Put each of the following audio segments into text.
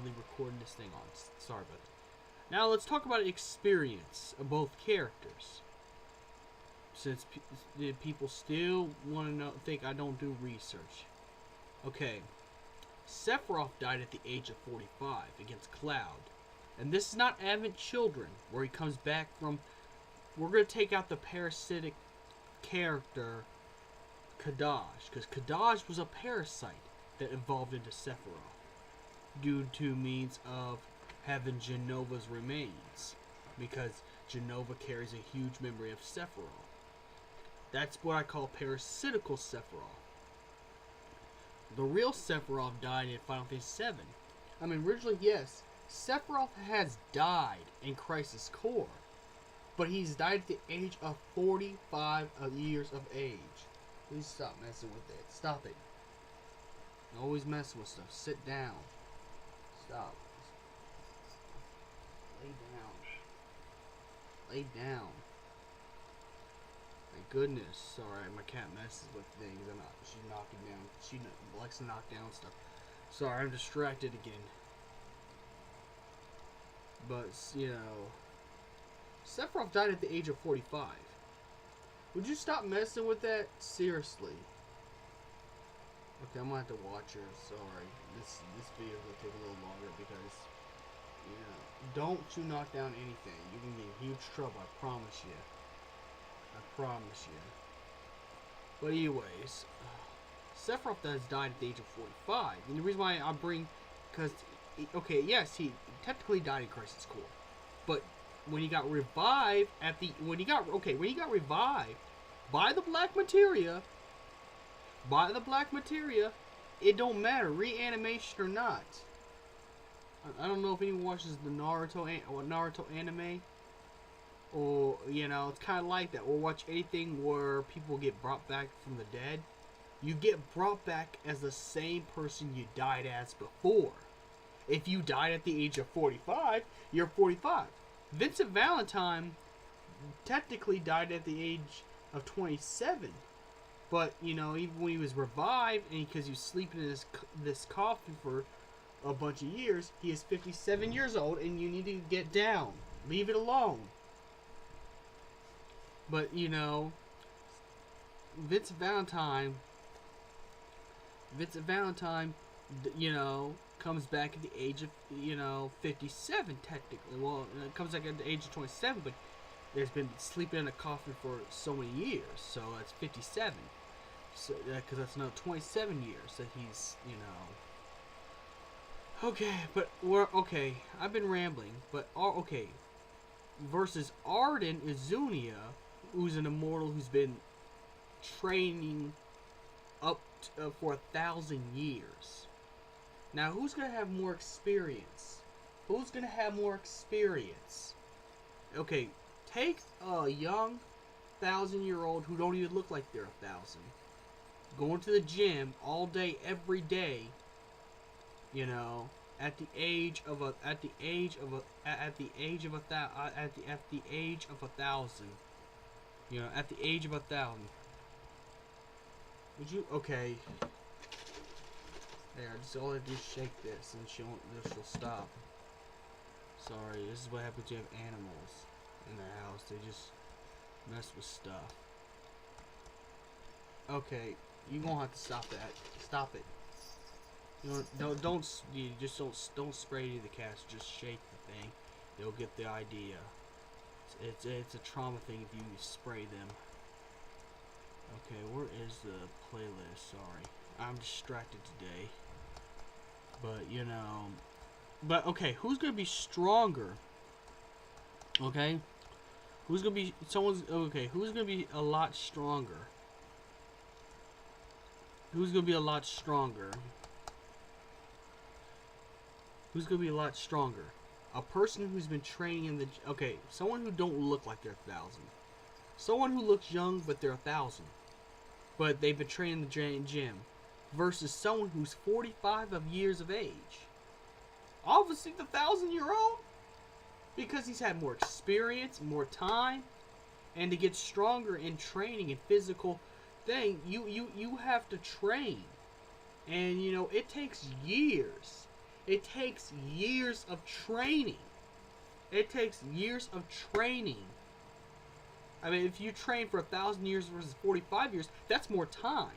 literally recording this thing on. Sorry about that. Now let's talk about experience of both characters. Since people still want to think I don't do research. Okay. Sephiroth died at the age of 45 against Cloud. And this is not Advent Children, where he comes back from... We're going to take out the parasitic character, Kadash. Because Kadash was a parasite that evolved into Sephiroth. Due to means of having Genova's remains. Because Genova carries a huge memory of Sephiroth. That's what I call parasitical Sephiroth. The real Sephiroth died in Final Fantasy VII. I mean, originally, yes, Sephiroth has died in Crisis Core. But he's died at the age of 45 years of age. Please stop messing with it. Stop it. Always messing with stuff. Sit down. Stop. Lay down. Lay down. Thank goodness. Sorry, my cat messes with things. She's knocking down. She likes to knock down stuff. Sorry, I'm distracted again. But, you know, Sephiroth died at the age of 45. Would you stop messing with that? Seriously. Okay, I'm gonna have to watch her. Sorry. This video will take a little longer because, you know, don't you knock down anything. You can get in huge trouble, I promise you. I promise you. But anyways, Sephiroth has died at the age of 45. And the reason why I bring, because, okay, yes, he technically died in Crisis Core. But when he got revived when he got revived by the Black Materia, it don't matter, reanimation or not. I don't know if anyone watches the Naruto anime, or, you know, it's kind of like that, or watch anything where people get brought back from the dead. You get brought back as the same person you died as before. If you died at the age of 45, you're 45. Vincent Valentine technically died at the age of 27. But, you know, even when he was revived, and because he was sleeping in this coffin for a bunch of years, he is 57 years old, and you need to get down. Leave it alone. But, you know, Vincent Valentine, you know, comes back at the age of, you know, 57 technically. Well, it comes back at the age of 27, but there's been sleeping in a coffin for so many years, so that's 57. So, because that's another 27 years that he's, you know. Okay, but okay. I've been rambling, but okay. Versus Ardyn Lucis, who's an immortal who's been training up for 1,000 years. Now, who's gonna have more experience? Who's gonna have more experience? Okay, take a young 1,000-year-old who don't even look like they're 1,000, going to the gym all day, every day. You know, at the age of 1,000. You know, at the age of 1,000. Would you? Okay. There, all I do is shake this, and she'll stop. Sorry, this is what happens when you have animals in the house. They just mess with stuff. Okay, you gonna have to stop that. Stop it. You know, don't spray the cats. Just shake the thing. They'll get the idea. It's a trauma thing if you spray them. Okay, where is the playlist? Sorry, I'm distracted today. But, you know, okay, who's gonna be stronger? Okay, who's gonna be who's gonna be a lot stronger? Who's gonna be a lot stronger? Who's gonna be a lot stronger? A person who's been training in the... Okay, someone who don't look like they're 1,000. Someone who looks young, but they're 1,000. But they've been training in the gym. Versus someone who's 45 years of age. Obviously the 1,000-year-old. Because he's had more experience, more time. And to get stronger in training and physical thing, you have to train. And, you know, it takes years. It takes years of training. It takes years of training. I mean, if you train for 1,000 years versus 45 years, that's more time.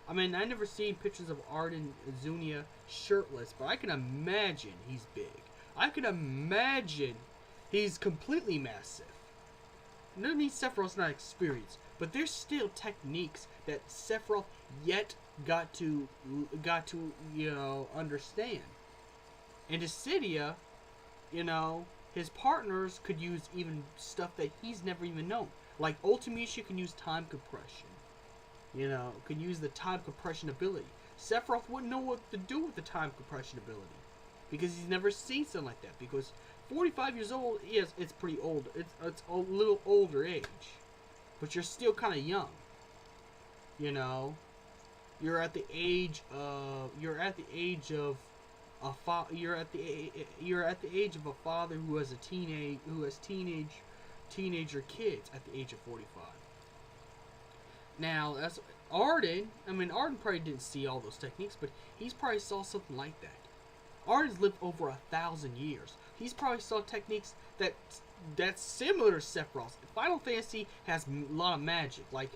I mean, I never seen pictures of Ardyn Lucis shirtless, but I can imagine he's big. I can imagine he's completely massive. It doesn't mean Sephiroth's not experienced, but there's still techniques that Sephiroth yet got to understand. And Dissidia, his partners could use even stuff that he's never even known. Like Ultimecia can use time compression. Could use the time compression ability. Sephiroth wouldn't know what to do with the time compression ability because he's never seen something like that. Because 45 years old, yes, it's pretty old. It's a little older age, but you're still kind of young. You're at the age of a father who has teenager kids at the age of 45. Now, that's Ardyn. I mean, Ardyn probably didn't see all those techniques, but he's probably saw something like that. Ardyn's lived over 1,000 years. He's probably saw techniques that's similar to Sephiroth's. Final Fantasy has a lot of magic. Like,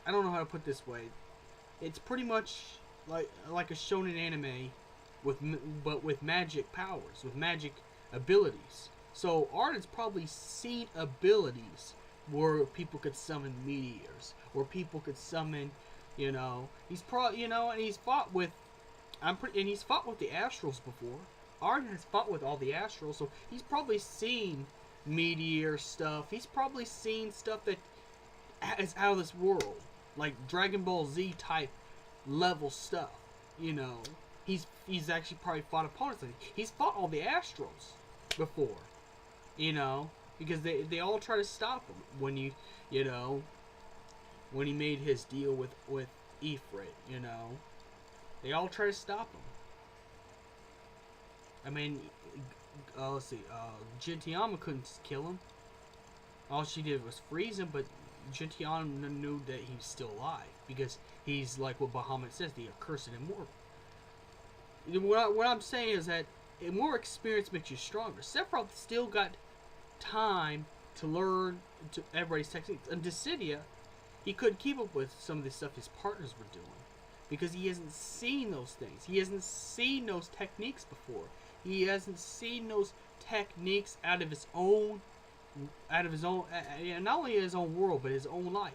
I don't know how to put it this way. It's pretty much like a shonen anime, but with magic powers, with magic abilities. So Ardyn's probably seen abilities where people could summon meteors, or people could summon, he's probably, and he's fought with, he's fought with the Astrals before. Ardyn has fought with all the Astrals, so he's probably seen meteor stuff. He's probably seen stuff that is out of this world, like Dragon Ball Z type level stuff. He's actually probably fought opponents. He's fought all the Astrals before, because they all try to stop him when when he made his deal with Ifrit. They all try to stop him. I mean, let's see, Gentiana couldn't kill him. All she did was freeze him, but Gentiana knew that he was still alive because he's like what Bahamut says, the accursed immortal. What I'm saying is that more experience makes you stronger. Sephiroth still got time to learn everybody's techniques. And Dissidia, he couldn't keep up with some of the stuff his partners were doing because he hasn't seen those things. He hasn't seen those techniques before. He hasn't seen those techniques out of his own, not only his own world, but his own life.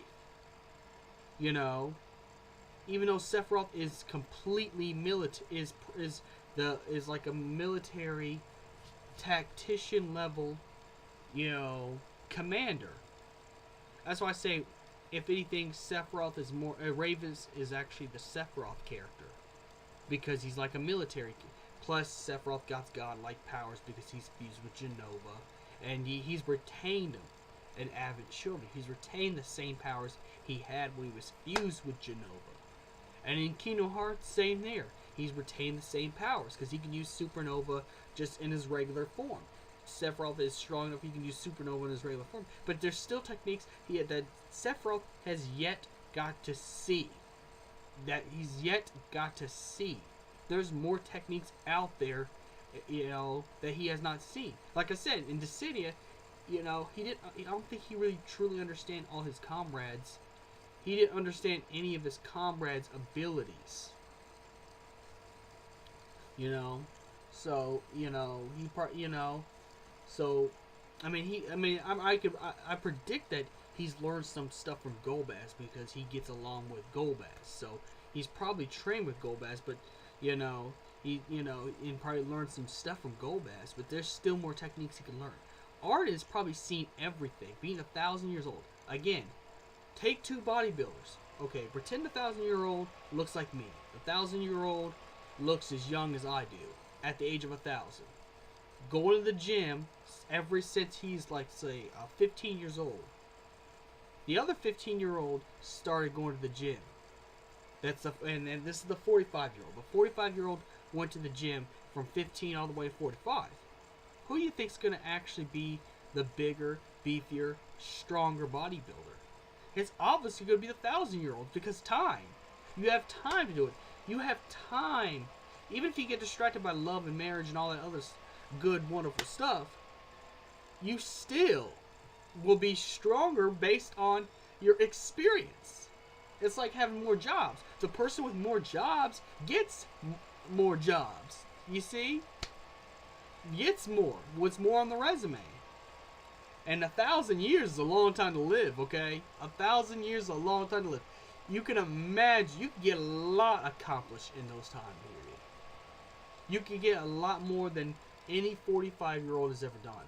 Even though Sephiroth is completely is like a military tactician level, commander. That's why I say, if anything, Sephiroth is more. Raven is actually the Sephiroth character because he's like a military. Plus, Sephiroth got godlike powers because he's fused with Genova, and he's retained them. And Avid Children, he's retained the same powers he had when he was fused with Genova. And in Kingdom Hearts, same there. He's retained the same powers because he can use Supernova just in his regular form. Sephiroth is strong enough he can use Supernova in his regular form, but there's still techniques that Sephiroth has yet got to see. There's more techniques out there, that he has not seen. Like I said, in Dissidia, he didn't. I don't think he really truly understand all his comrades. He didn't understand any of his comrades' abilities. So So, I predict that he's learned some stuff from Golbaz because he gets along with Golbaz. So he's probably trained with Golbaz, but he probably learned some stuff from Golbaz. But there's still more techniques he can learn. Ardyn has probably seen everything, being 1,000 years old. Again, take two bodybuilders. Okay, pretend 1,000-year-old looks like me. 1,000-year-old looks as young as I do at the age of 1,000. Go to the gym ever since he's like, say, 15 years old. The other 15-year-old started going to the gym. And this is the 45-year-old. The 45-year-old went to the gym from 15 all the way to 45. Who do you think is going to actually be the bigger, beefier, stronger bodybuilder? It's obviously going to be the 1,000-year-old because time. You have time to do it. You have time even if you get distracted by love and marriage and all that other good, wonderful stuff, you still will be stronger based on your experience. It's like having more jobs. The person with more jobs gets more jobs. You see? Gets more. What's more on the resume? And 1,000 years is a long time to live, okay? 1,000 years is a long time to live. You can imagine, you can get a lot accomplished in those time period. You can get a lot more than any 45-year-old has ever done.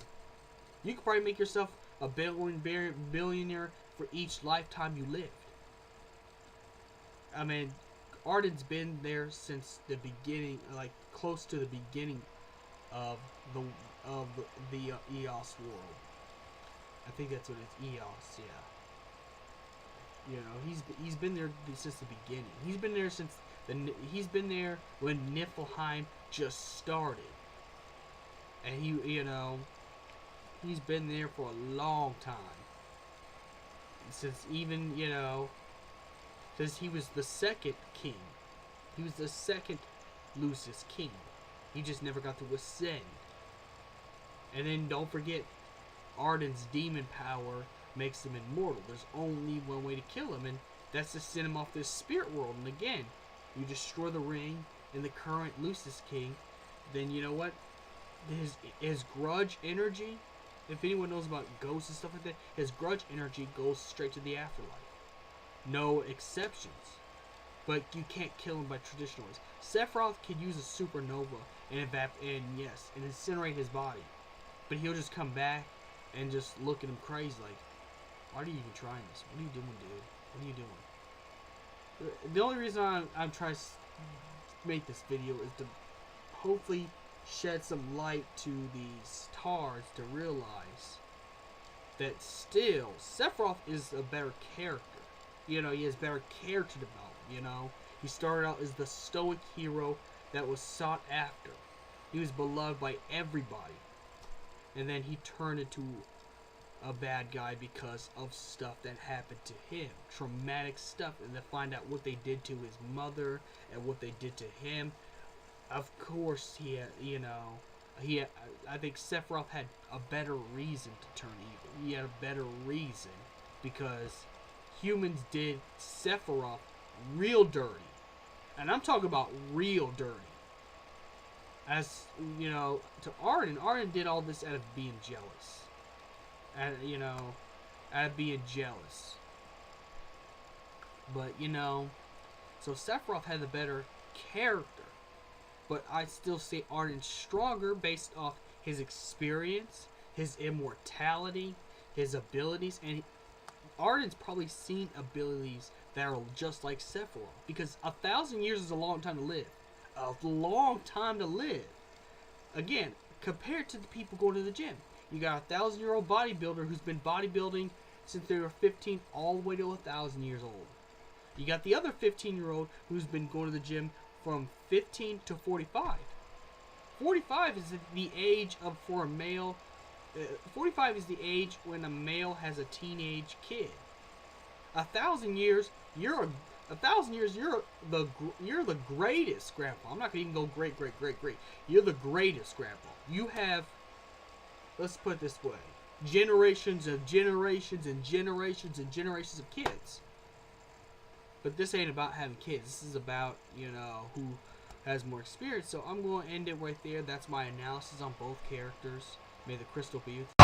You could probably make yourself a billionaire for each lifetime you lived. I mean, Ardyn's been there since the beginning, like close to the beginning of the EOS world. I think that's what it's, EOS, yeah. You know, he's been there since the beginning. He's been there since he's been there when Niflheim just started, and he's been there for a long time. Since even, since he was the second king. He was the second Lucis king. He just never got to ascend. And then don't forget, Ardyn's demon power makes him immortal. There's only one way to kill him, and that's to send him off this spirit world. And again, you destroy the ring and the current Lucis king, then you know what? His grudge energy, if anyone knows about ghosts and stuff like that, his grudge energy goes straight to the afterlife. No exceptions. But you can't kill him by traditional ways. Sephiroth could use a supernova and incinerate his body. But he'll just come back and just look at him crazy like, why are you even trying this? What are you doing, dude? What are you doing? The only reason I'm trying to make this video is to hopefully shed some light to these TARs to realize that still Sephiroth is a better character. He has better character development, He started out as the stoic hero that was sought after. He was beloved by everybody. And then he turned into a bad guy because of stuff that happened to him. Traumatic stuff. And to find out what they did to his mother and what they did to him. Of course, I think Sephiroth had a better reason to turn evil. He had a better reason because humans did Sephiroth real dirty. And I'm talking about real dirty. As, to Ardyn did all this out of being jealous. Out of being jealous. But, so Sephiroth had a better character. But I still say Ardyn's stronger based off his experience, his immortality, his abilities, and Ardyn's probably seen abilities that are just like Sephiroth. Because 1,000 years is a long time to live. A long time to live. Again, compared to the people going to the gym. You got a 1,000-year-old bodybuilder who's been bodybuilding since they were 15 all the way to 1,000 years old. You got the other 15-year-old who's been going to the gym from 15 to 45. 45 is the age for a male. 45 is the age when a male has a teenage kid. 1,000 years, you're the greatest grandpa. I'm not gonna even go great. You're the greatest grandpa. You have, let's put it this way, generations of generations and generations and generations of kids. But this ain't about having kids. This is about, who has more experience. So I'm going to end it right there. That's my analysis on both characters. May the crystal be with you.